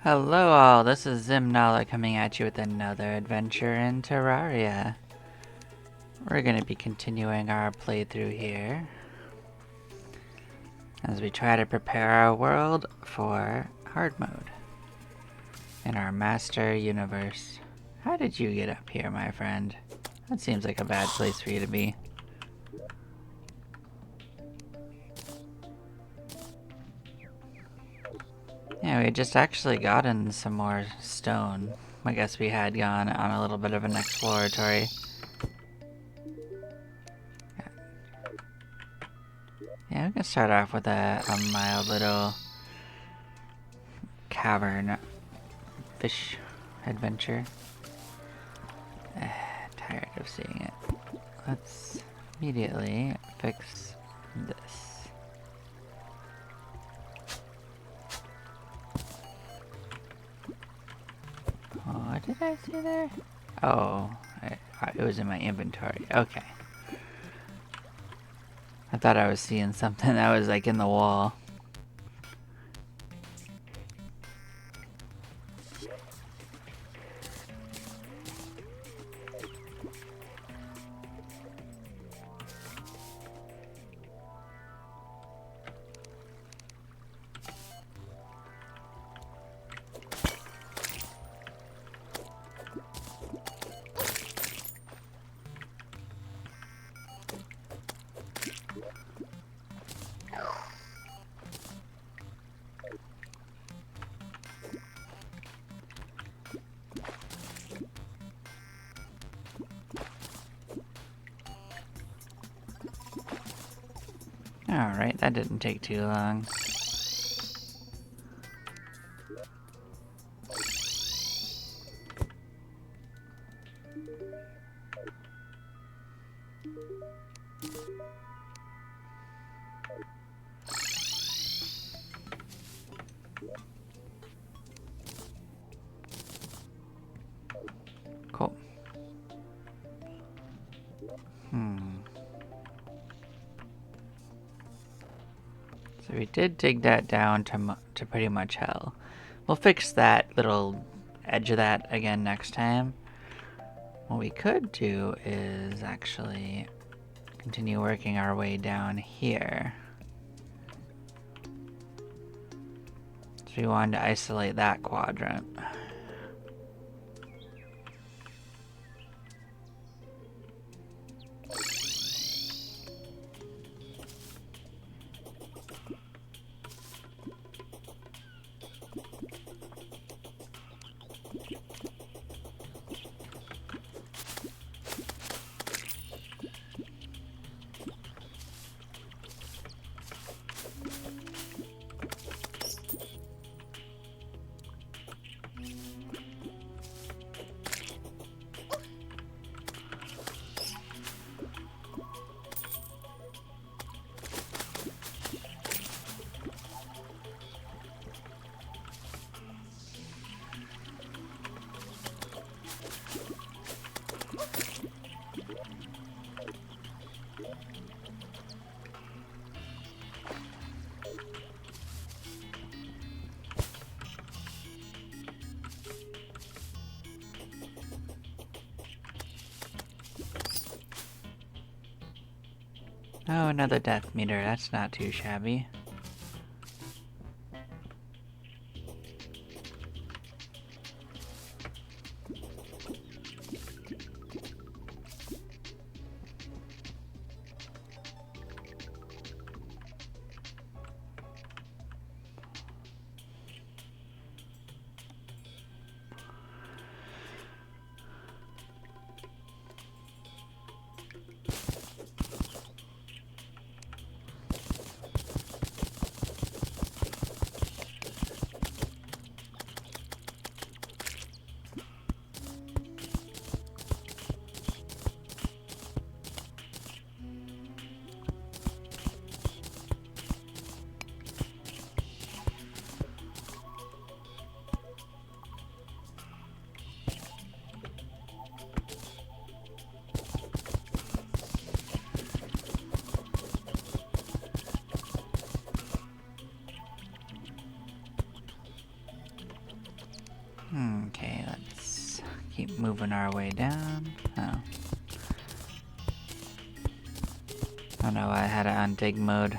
Hello all, this is Zimnala coming at you with another adventure in Terraria. We're going to be continuing our playthrough here as we try to prepare our world for hard mode in our master universe. How did you get up here, my friend? That seems like a bad place for you to be. Yeah, we had just actually gotten some more stone. I guess we had gone on a little bit of an exploratory. Yeah, we can start off with a mild little cavern fish adventure. Tired of seeing it. Let's immediately fix this. Oh, what did I see there? Oh, it was in my inventory. Okay. I thought I was seeing something that was like in the wall. Alright, that didn't take too long. Cool. So we did dig that down to pretty much hell. We'll fix that little edge of that again next time. What we could do is actually continue working our way down here. So we wanted to isolate that quadrant. Oh, another death meter. That's not too shabby. Okay, let's keep moving our way down. Oh. Oh no, I had it on dig mode.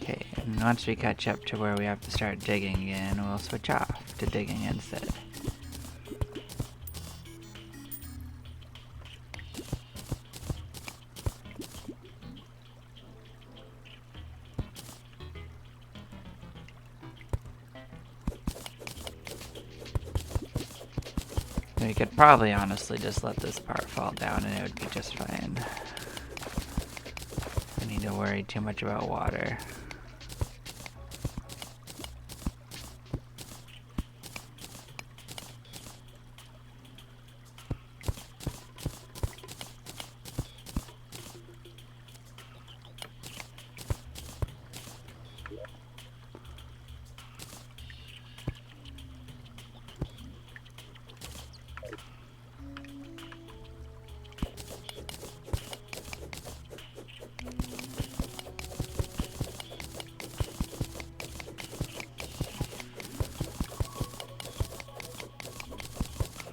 Okay, and once we catch up to where we have to start digging again, we'll switch off to digging instead. We could probably honestly just let this part fall down and it would be just fine. I need to worry too much about water.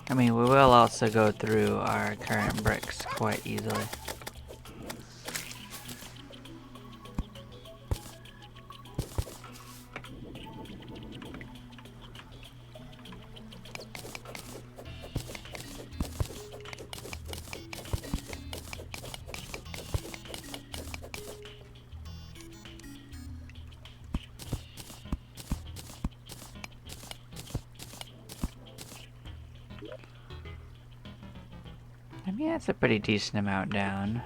I mean, we will also go through our current bricks quite easily. I mean, that's a pretty decent amount down.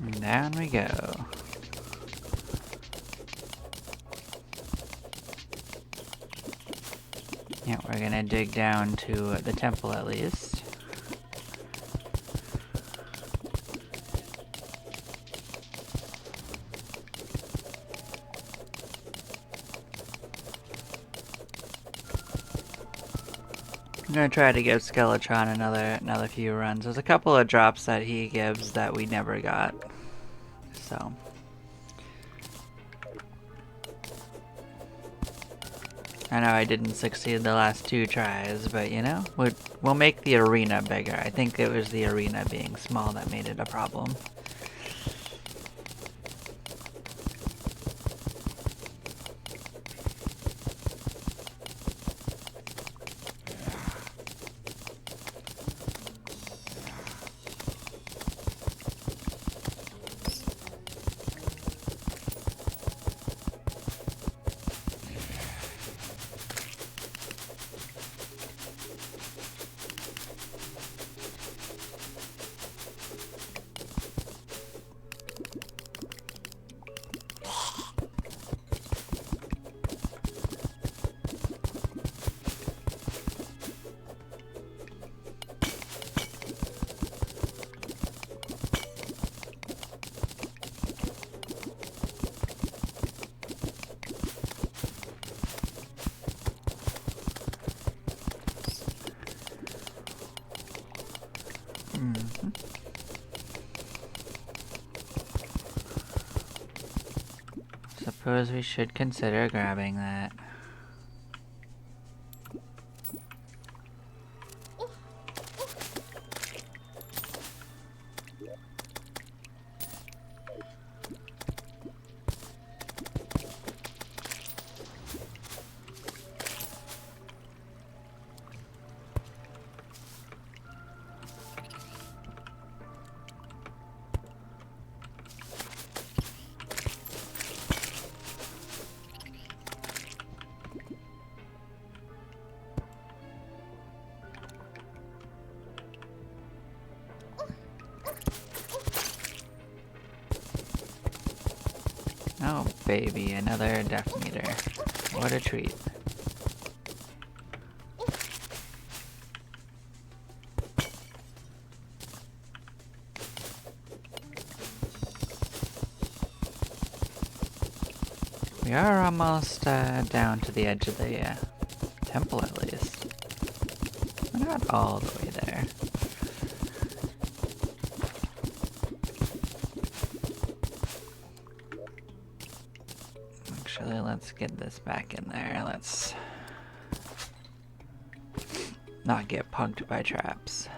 And down we go. Yeah, we're gonna dig down to the temple at least. I'm gonna try to give Skeletron another few runs. There's a couple of drops that he gives that we never got. So I know I didn't succeed the last 2 tries, but you know, we'll make the arena bigger. I think it was the arena being small that made it a problem. Suppose we should consider grabbing that. Oh baby, another death meter. What a treat. We are almost down to the edge of the temple at least. We're not all the way there. Actually, let's get this back in there. Let's not get punked by traps.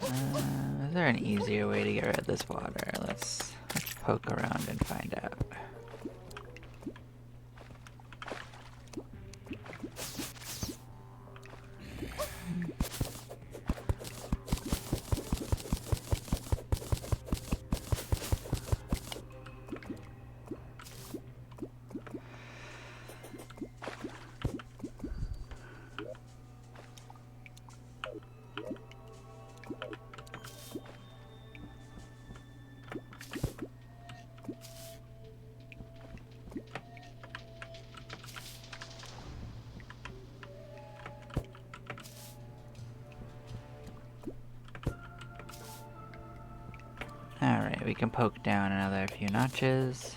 Is there an easier way to get rid of this water? Let's poke around and find out. Alright, we can poke down another few notches.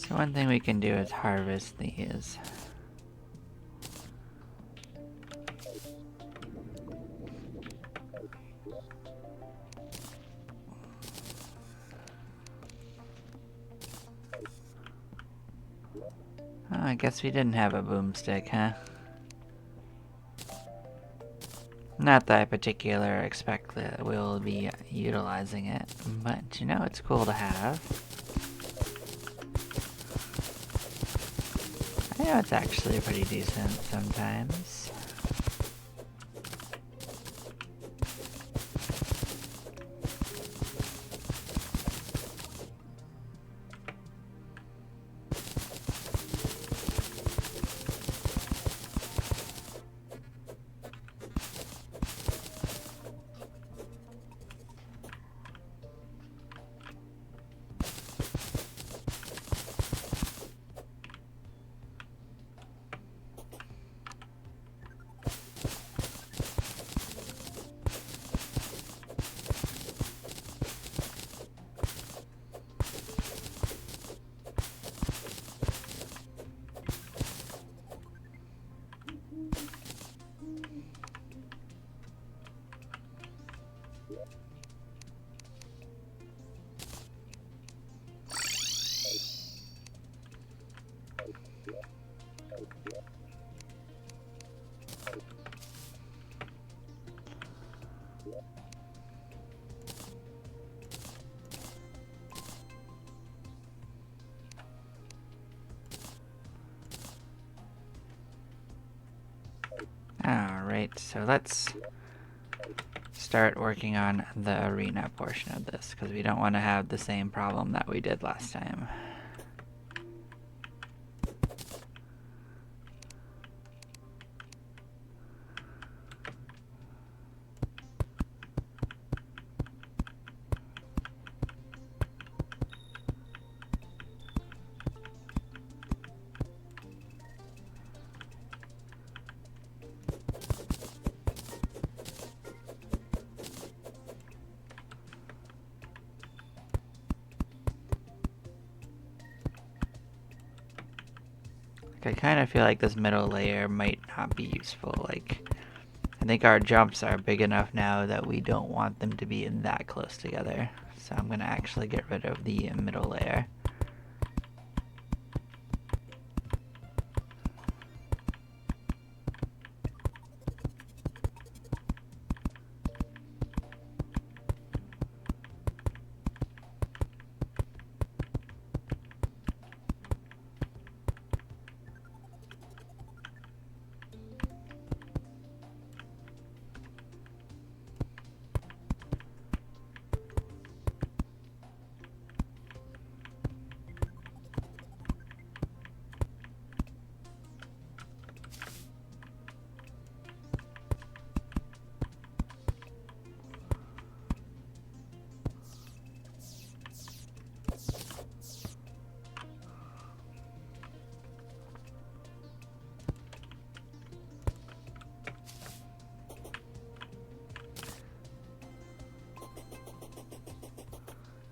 So one thing we can do is harvest these. Oh, I guess we didn't have a boomstick, huh? Not that I particularly expect that we'll be utilizing it, but you know, it's cool to have. Yeah, it's actually pretty decent sometimes. Alright, so let's start working on the arena portion of this, because we don't want to have the same problem that we did last time. I kind of feel like this middle layer might not be useful. Like, I think our jumps are big enough now that we don't want them to be that close together. So I'm going to actually get rid of the middle layer.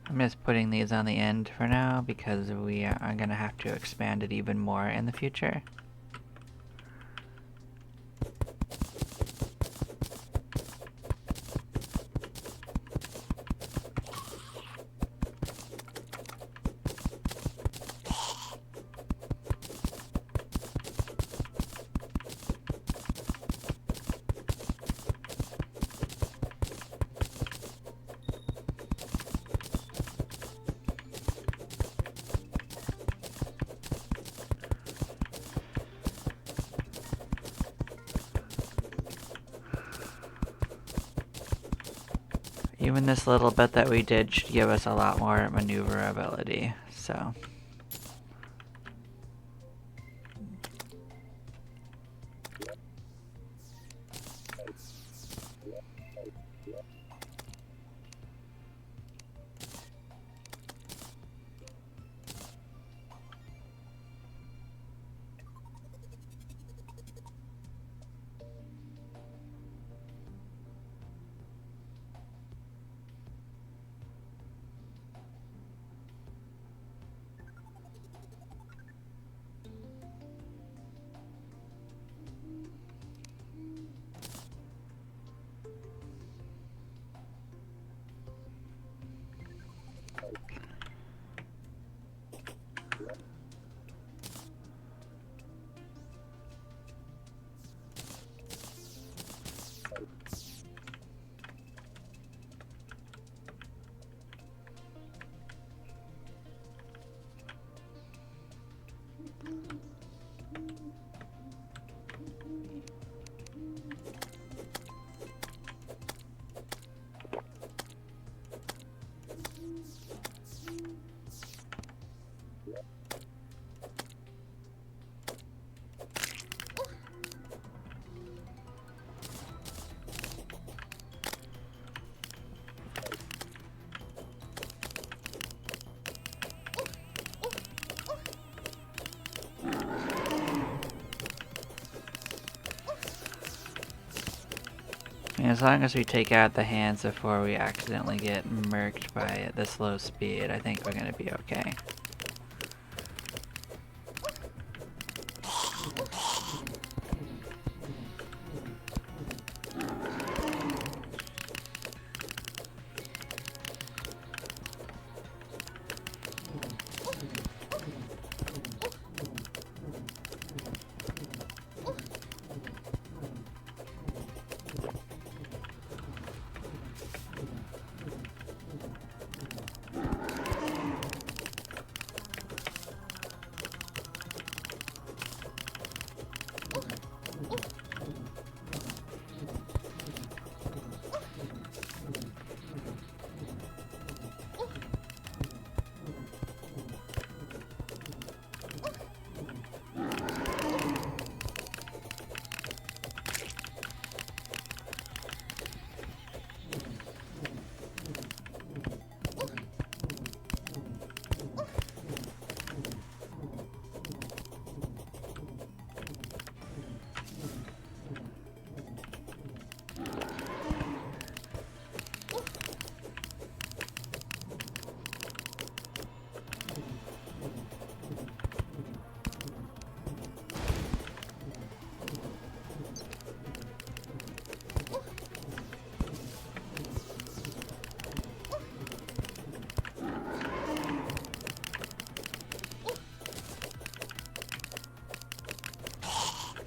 I'm just putting these on the end for now because we are going to have to expand it even more in the future. Even this little bit that we did should give us a lot more maneuverability, so. As long as we take out the hands before we accidentally get murked by this low speed, I think we're gonna be okay.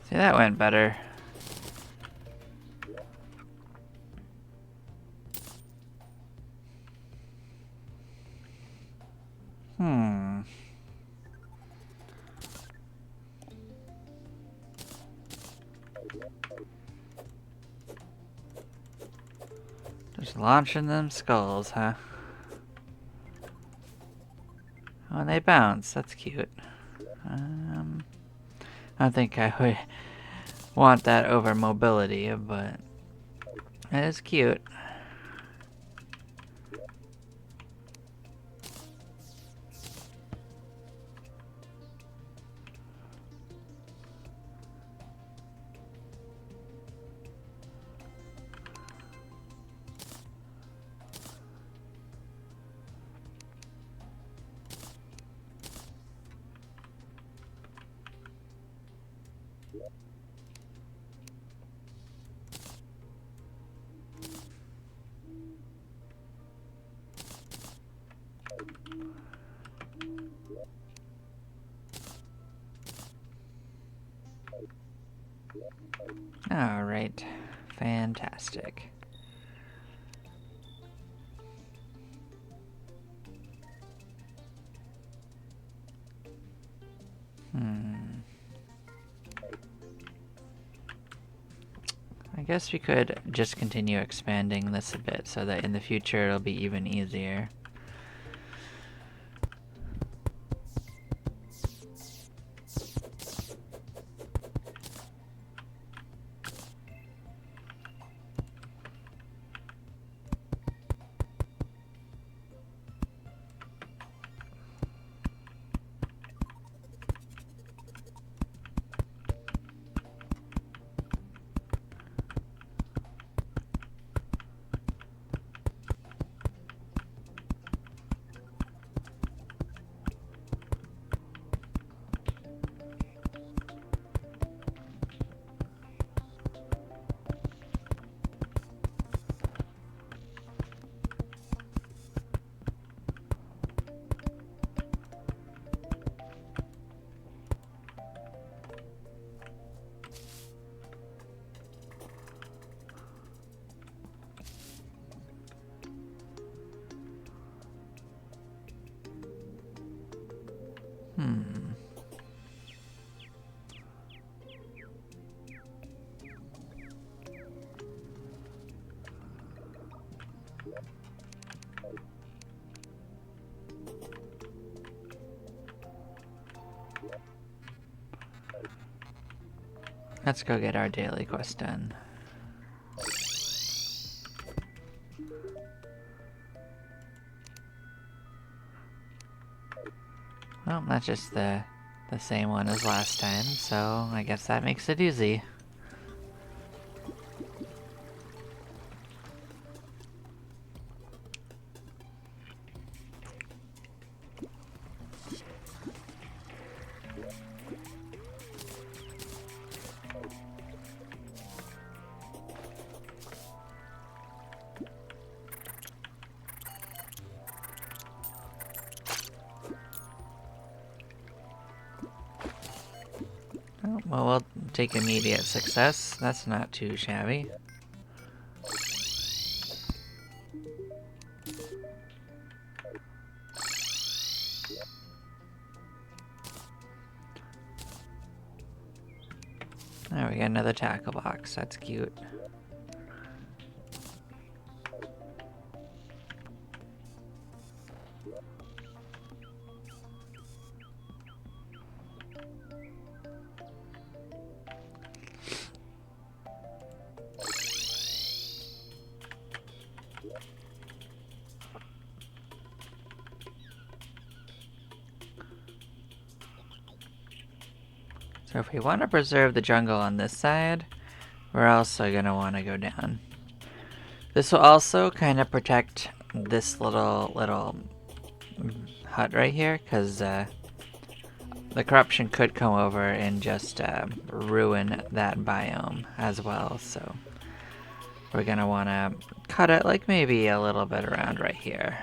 See, that went better. Just launching them skulls, huh? Oh, and they bounce. That's cute. I don't think I would want that over mobility, but it is cute. Alright. Fantastic. I guess we could just continue expanding this a bit so that in the future it'll be even easier. Let's go get our daily quest done. Well, that's just the same one as last time, so I guess that makes it easy. Oh, well, we'll take immediate success. That's not too shabby. There, we got another tackle box. That's cute. So if we want to preserve the jungle on this side, we're also going to want to go down. This will also kind of protect this little hut right here, because the corruption could come over and just ruin that biome as well. So we're going to want to cut it like maybe a little bit around right here.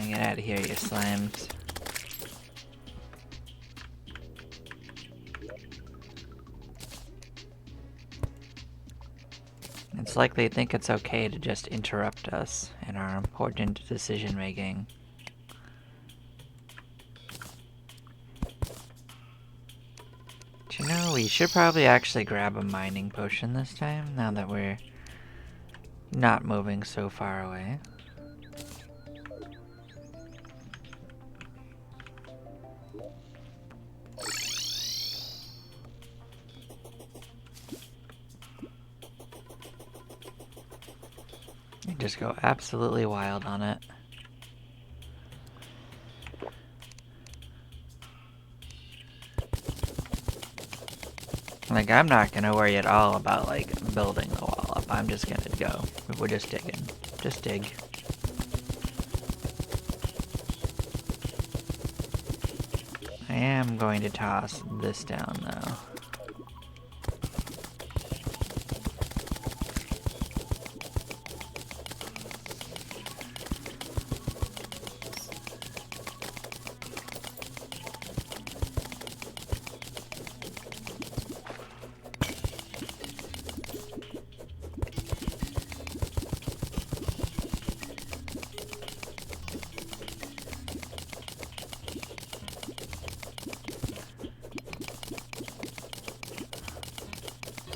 Get out of here, you slimes. It's like they think it's okay to just interrupt us in our important decision making. But you know, we should probably actually grab a mining potion this time, now that we're not moving so far away. And just go absolutely wild on it. Like, I'm not gonna worry at all about, like, building the wall up. I'm just gonna go. We're just digging. Just dig. I am going to toss this down, though.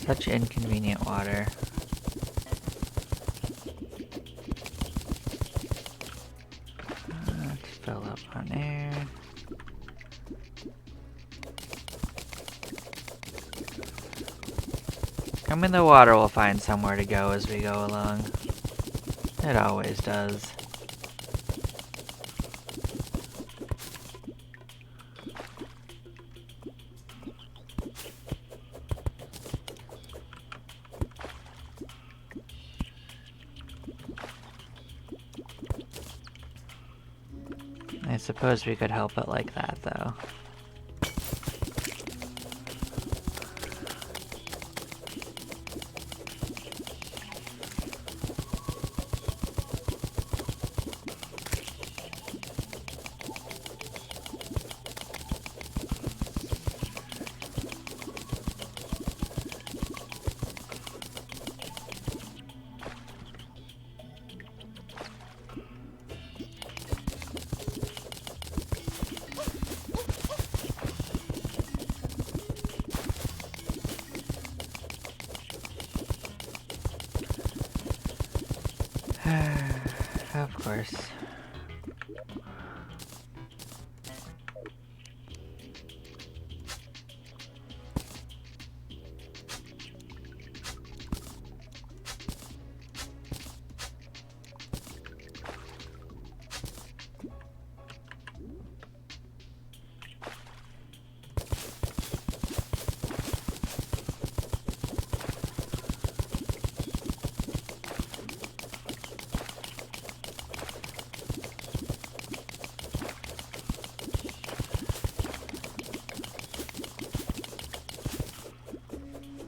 Such inconvenient water. Let's fill up on air. I mean, the water will find somewhere to go as we go along. It always does. I suppose we could help it like that, though. course.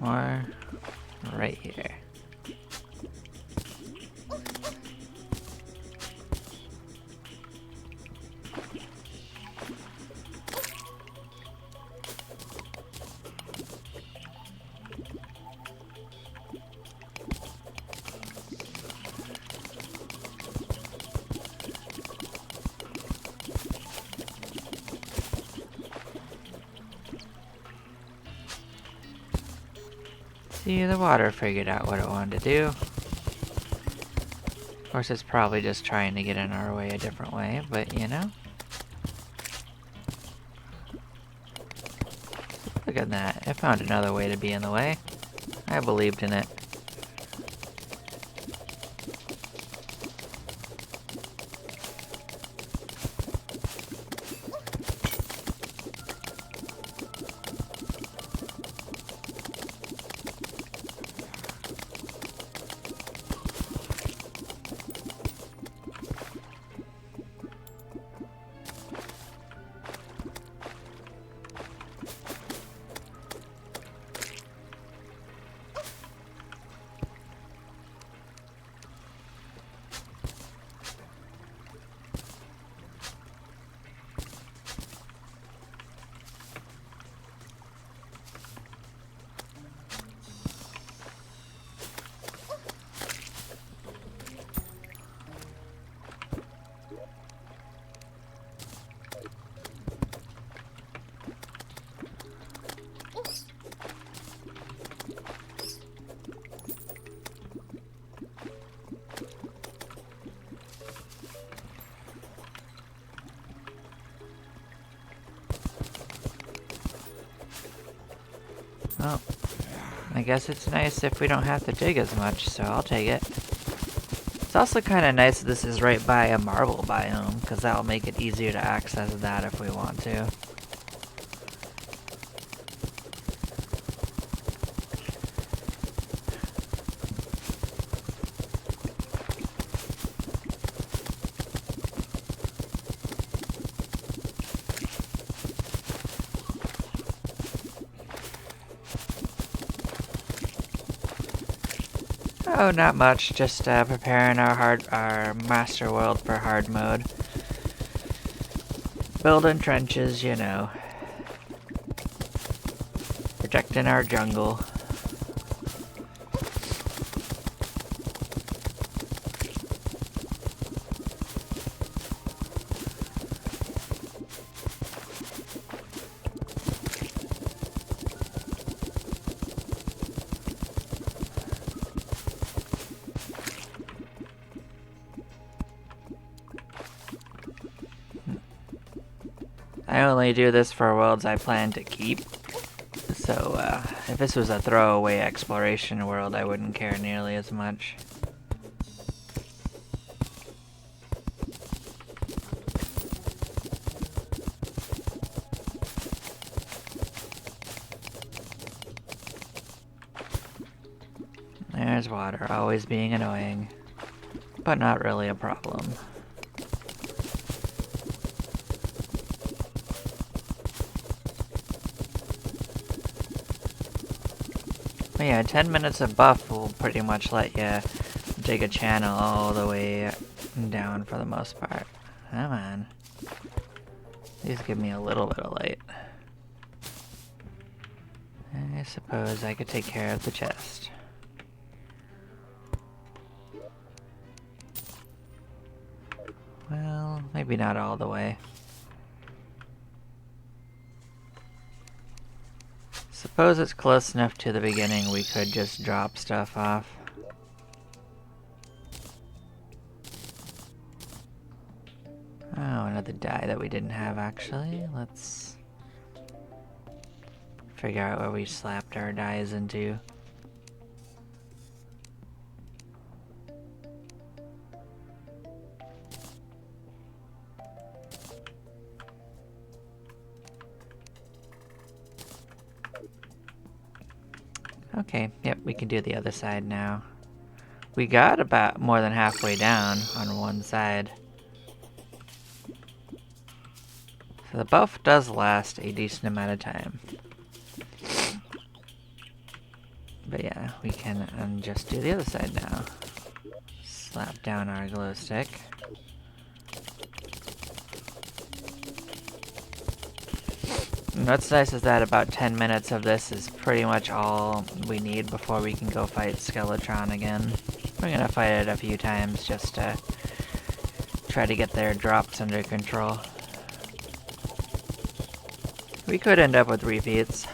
More right here. See, the water figured out what it wanted to do. Of course, it's probably just trying to get in our way a different way, but you know. Look at that. It found another way to be in the way. I believed in it. Well, I guess it's nice if we don't have to dig as much, so I'll take it. It's also kind of nice that this is right by a marble biome, because that'll make it easier to access that if we want to. Oh, not much. Just preparing our master world for hard mode. Building trenches, you know. Protecting our jungle. I only do this for worlds I plan to keep, so if this was a throwaway exploration world, I wouldn't care nearly as much. There's water, always being annoying, but not really a problem. But yeah, 10 minutes of buff will pretty much let you dig a channel all the way down for the most part. Come on. Please give me a little bit of light. I suppose I could take care of the chest. Well, maybe not all the way. Suppose it's close enough to the beginning we could just drop stuff off. of the dye that we didn't have, actually. Let's figure out where we slapped our dyes into. Okay, yep, we can do the other side now. We got about more than halfway down on one side. So the buff does last a decent amount of time. But yeah, we can just do the other side now. Slap down our glow stick. And what's nice is that about 10 minutes of this is pretty much all we need before we can go fight Skeletron again. We're gonna fight it a few times just to try to get their drops under control. We could end up with repeats.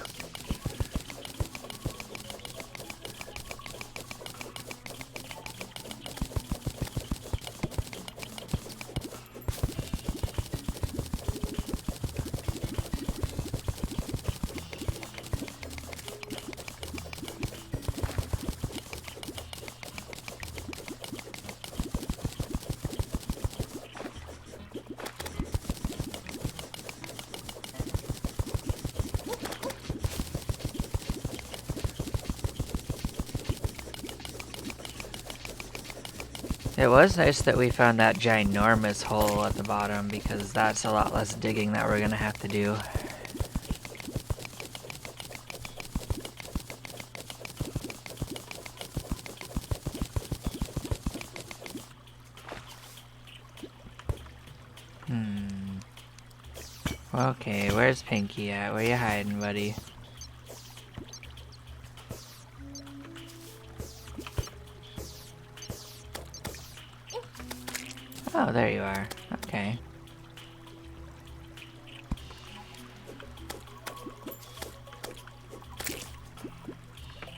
It was nice that we found that ginormous hole at the bottom, because that's a lot less digging that we're gonna have to do. Okay, where's Pinky at? Where you hiding, buddy? Oh, there you are. Okay.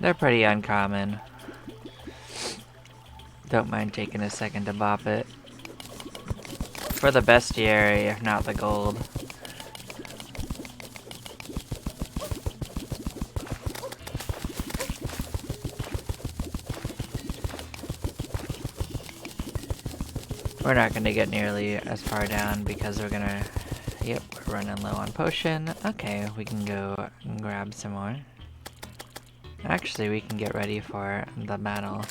They're pretty uncommon. Don't mind taking a second to bop it. For the bestiary, if not the gold. We're not going to get nearly as far down because we're going to... Yep, we're running low on potion. Okay, we can go and grab some more. Actually, we can get ready for the battle.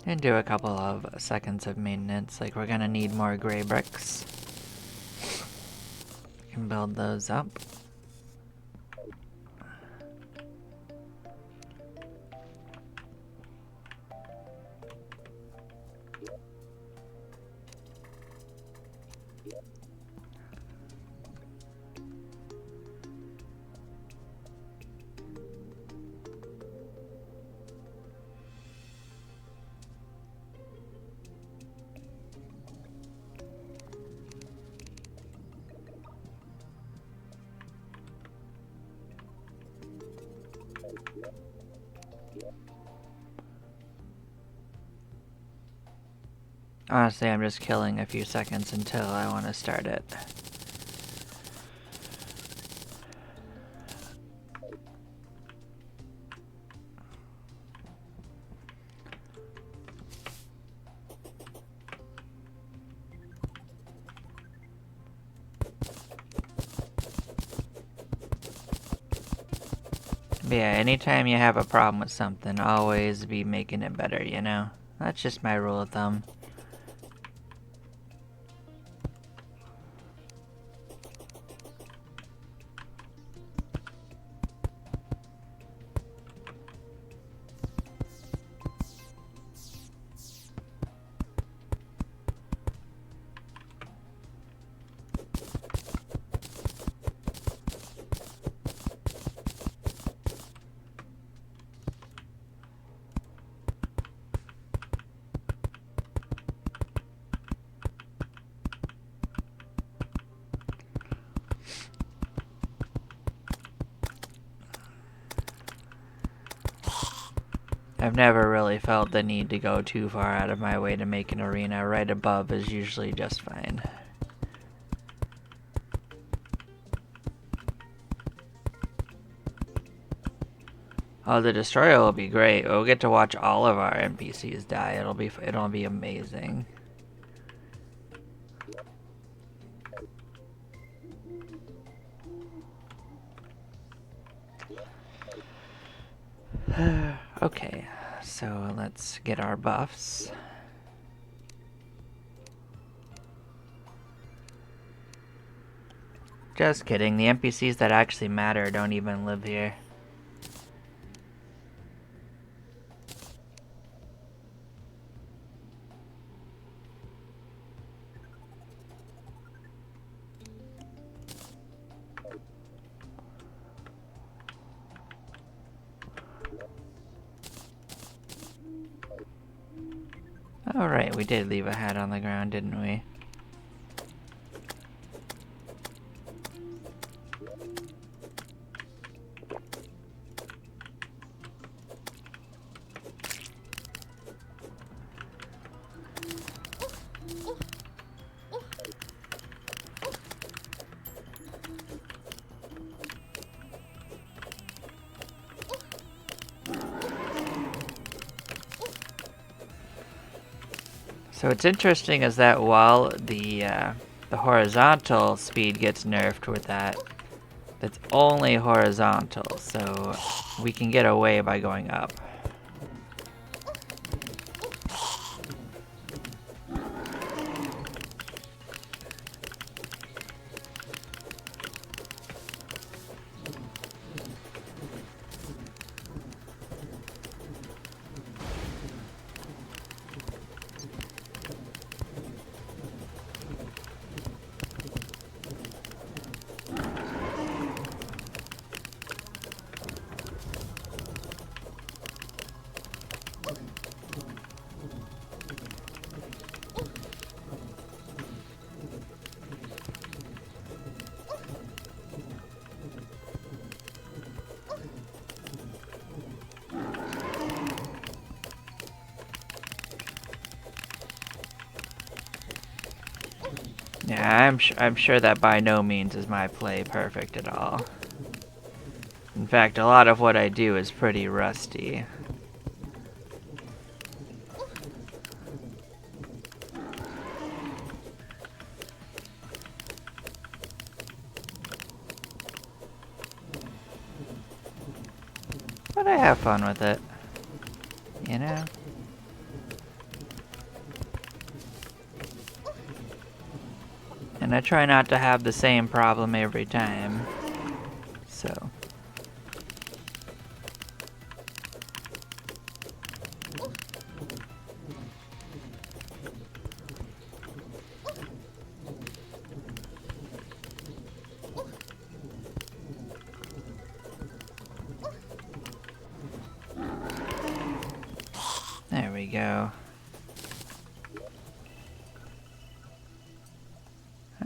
And do a couple of seconds of maintenance, like we're going to need more gray bricks. We can build those up. Honestly, I'm just killing a few seconds until I want to start it. But yeah, anytime you have a problem with something, always be making it better, you know? That's just my rule of thumb. I've never really felt the need to go too far out of my way to make an arena. Right above is usually just fine. Oh, the destroyer will be great. We'll get to watch all of our NPCs die. It'll be amazing. Okay, so let's get our buffs. Just kidding. The NPCs that actually matter don't even live here. Alright, we did leave a hat on the ground, didn't we? So what's interesting is that while the horizontal speed gets nerfed with that, it's only horizontal, so we can get away by going up. Yeah, I'm sure that by no means is my play perfect at all. In fact, a lot of what I do is pretty rusty. But I have fun with it. You know? And I try not to have the same problem every time. So. There we go.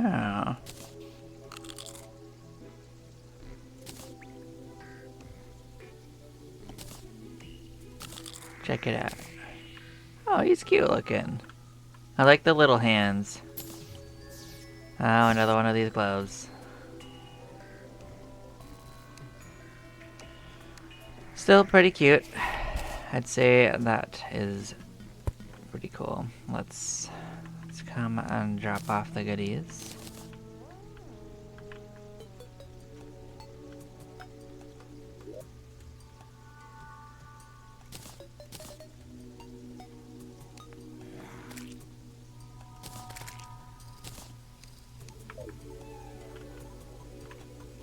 Oh. Check it out. Oh, he's cute looking. I like the little hands. Oh, another one of these gloves. Still pretty cute. I'd say that is pretty cool. Let's come and drop off the goodies.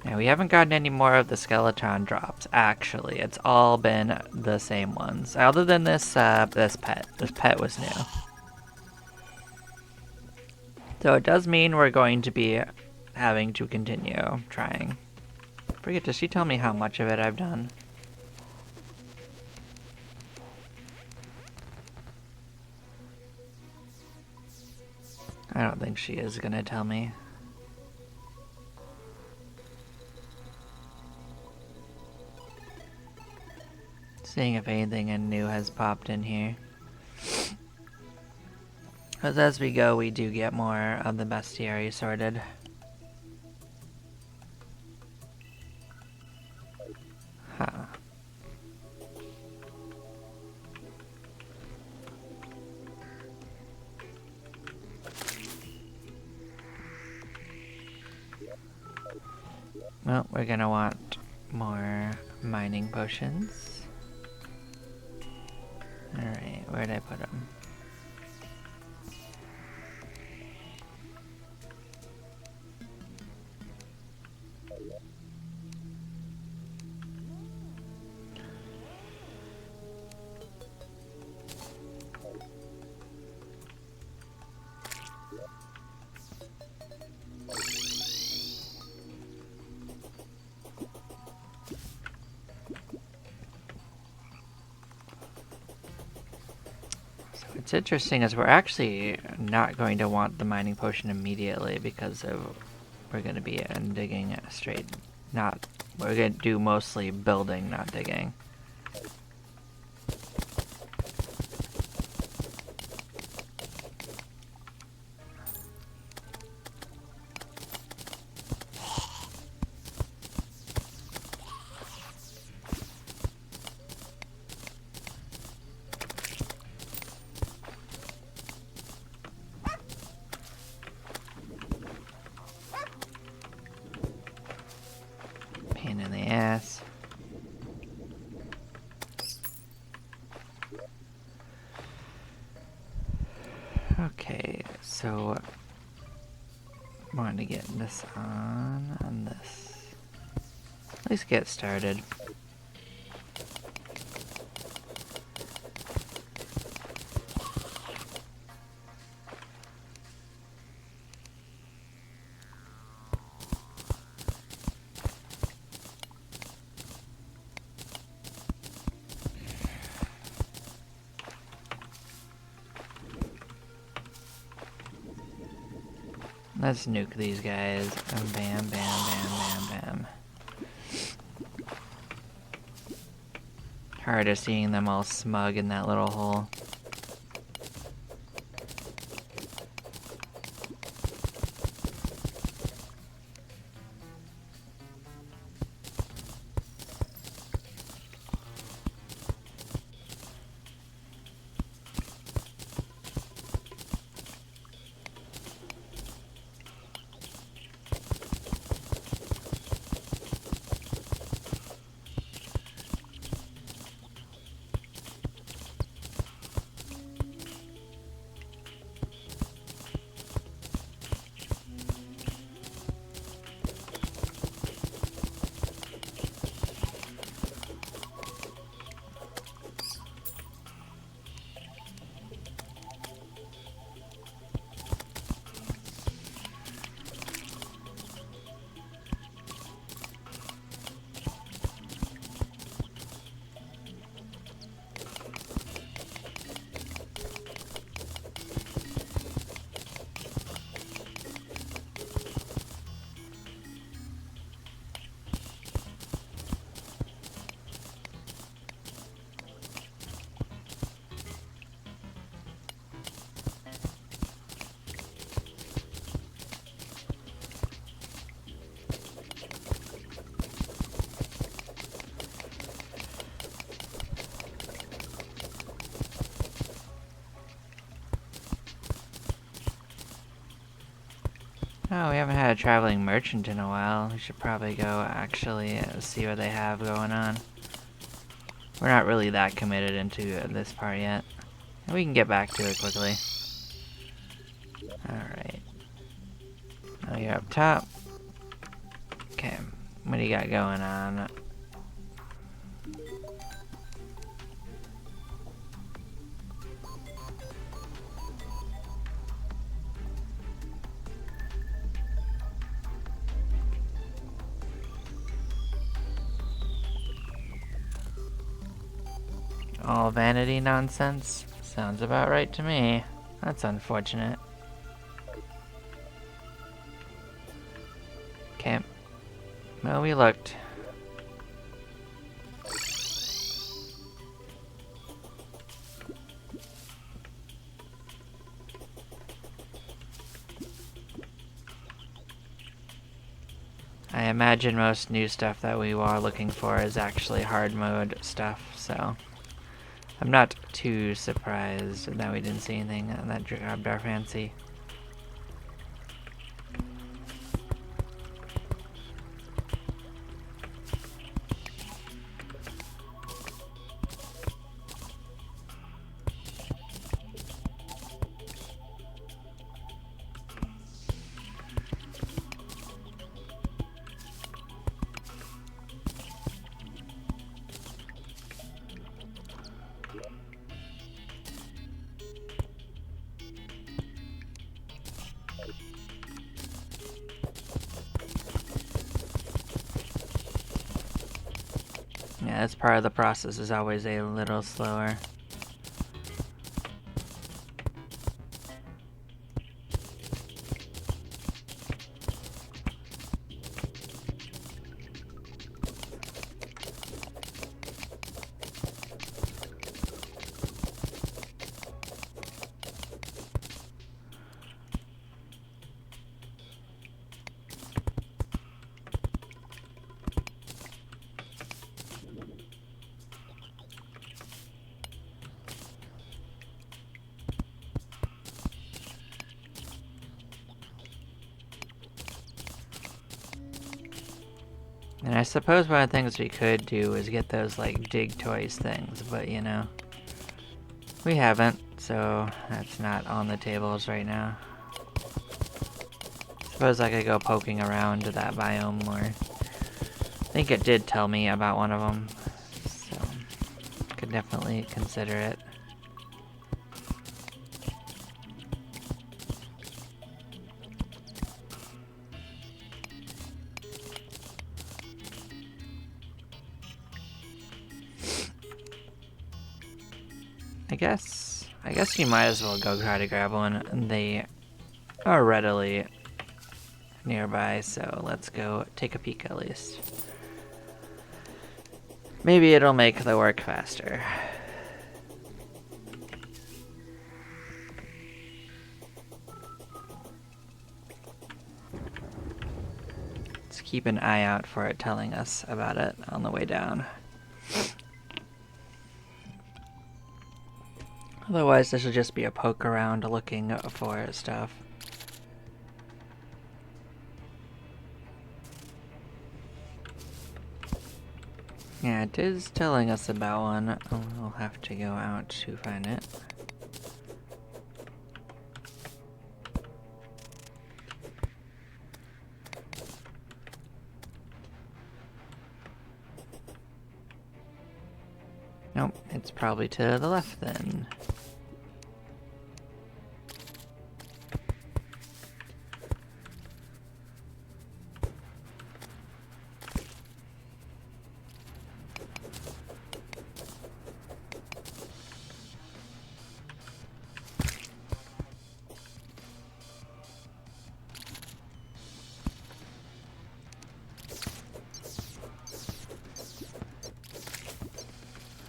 Now, we haven't gotten any more of the Skeletron drops, actually. It's all been the same ones. Other than this this pet. This pet was new. So it does mean we're going to be having to continue trying. Forget, does she tell me how much of it I've done? I don't think she is gonna tell me. Seeing if anything new has popped in here. Because as we go, we do get more of the bestiary sorted. Huh. Well, we're gonna want more mining potions. Alright, where'd I put them? What's interesting is we're actually not going to want the mining potion immediately because we're going to be digging straight. We're going to do mostly building, not digging. Pain in the ass. Okay, so I want to get this on this. At least get started. Let's nuke these guys. And bam, bam, bam, bam, bam. Tired of seeing them all smug in that little hole. Oh, we haven't had a traveling merchant in a while. We should probably go actually see what they have going on. We're not really that committed into this part yet. We can get back to it quickly. Alright. Now you're up top. Okay, what do you got going on? All vanity nonsense? Sounds about right to me. That's unfortunate. Okay. Well, we looked. imagine most new stuff that we are looking for is actually hard mode stuff, so I'm not too surprised that we didn't see anything that grabbed our fancy. Yeah, that's part of the process, is always a little slower. And I suppose one of the things we could do is get those like Digtoise things, but you know, we haven't, so that's not on the tables right now. Suppose I could go poking around to that biome more. I think it did tell me about one of them, so could definitely consider it. I guess you might as well go try to grab one. They are readily nearby, so let's go take a peek at least. Maybe it'll make the work faster. Let's keep an eye out for it telling us about it on the way down. Otherwise, this will just be a poke around looking for stuff. Yeah, it is telling us about one. Oh, we'll have to go out to find it. Nope, it's probably to the left then.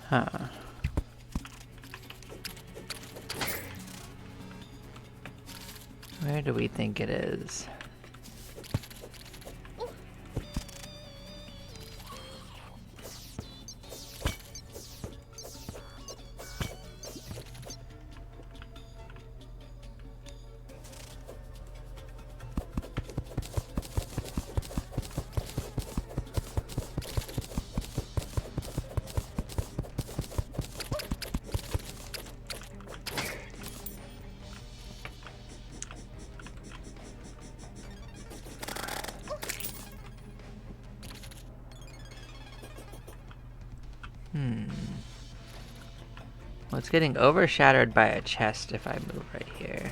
Huh. Where do we think it is? Well, it's getting overshadowed by a chest if I move right here.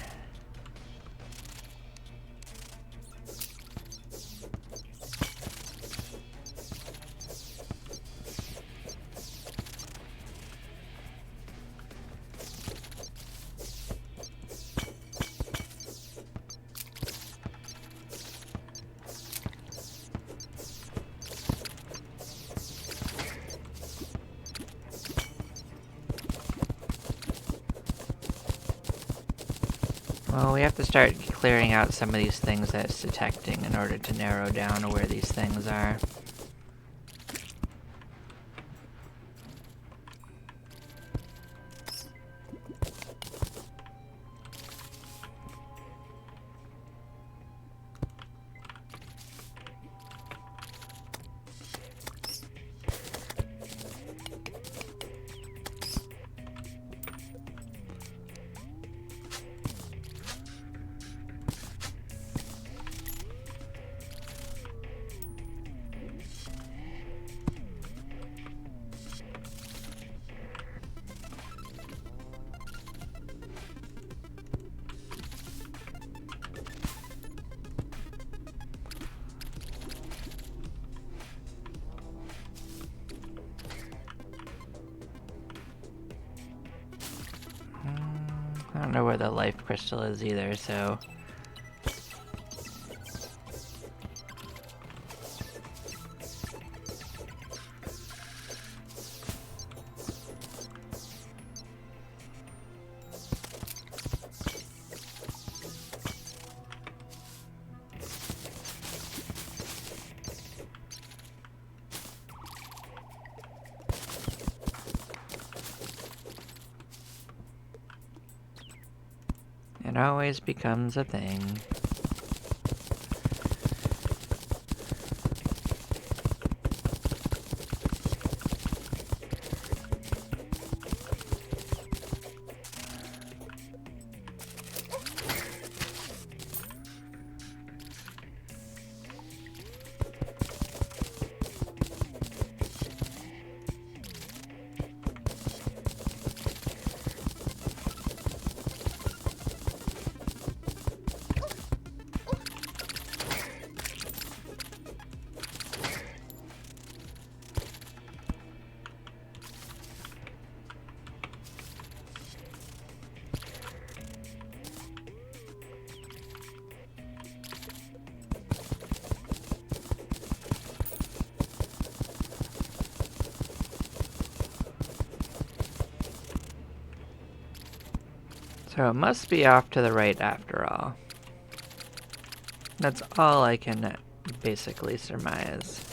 Well, we have to start clearing out some of these things that it's detecting in order to narrow down where these things are. I don't know where the life crystal is either, so... It always becomes a thing. So it must be off to the right after all. That's all I can basically surmise.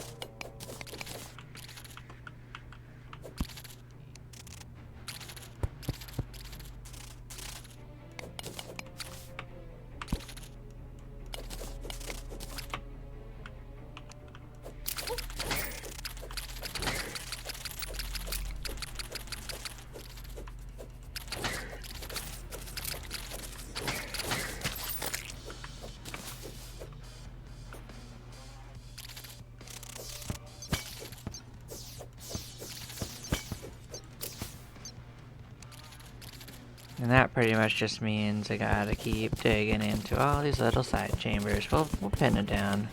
And that pretty much just means I gotta keep digging into all these little side chambers. We'll pin it down.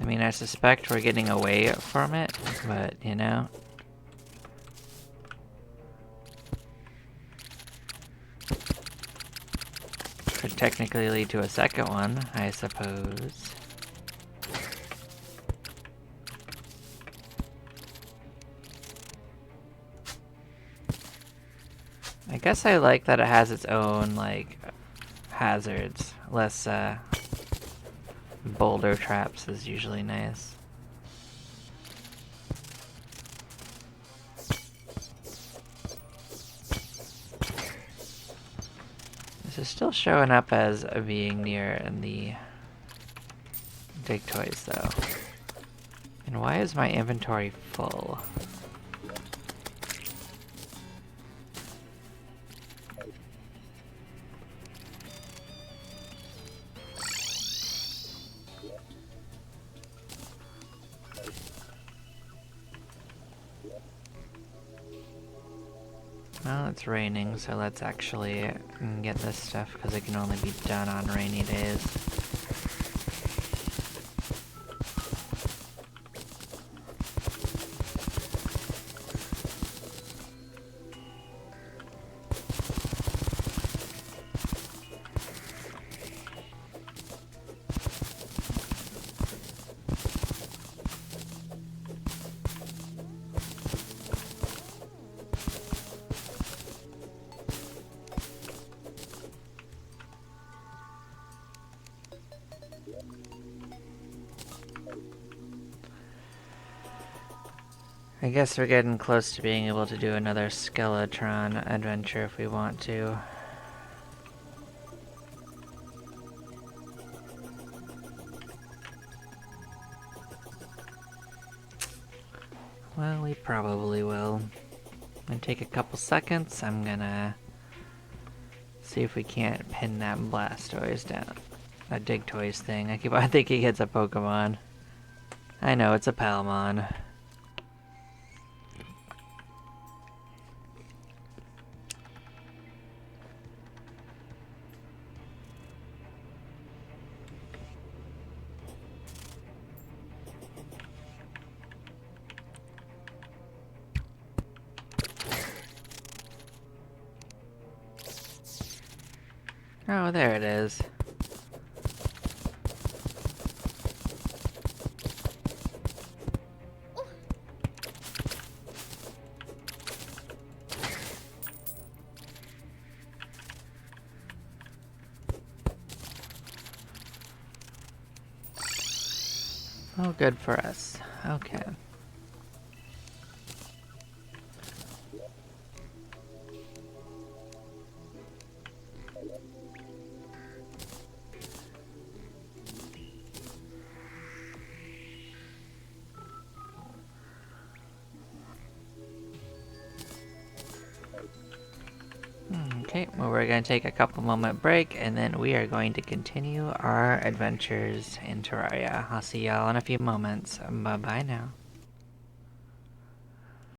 I mean, I suspect we're getting away from it, but, you know. Could technically lead to a second one, I suppose. I guess I like that it has its own, like, hazards. Less boulder traps is usually nice. This is still showing up as being near in the Digtoise though. And why is my inventory full? Well, it's raining, so let's actually get this stuff because it can only be done on rainy days. I guess we're getting close to being able to do another Skeletron adventure if we want to. Well, we probably will. Gonna take a couple seconds. I'm gonna see if we can't pin that Blastoise down. That Digtoise thing. I think he gets a Pokemon. I know, it's a Palmon. Oh, there it is. Oh, good for us. Okay. Okay, well, we're going to take a couple moment break and then we are going to continue our adventures in Terraria. I'll see y'all in a few moments. Bye bye now.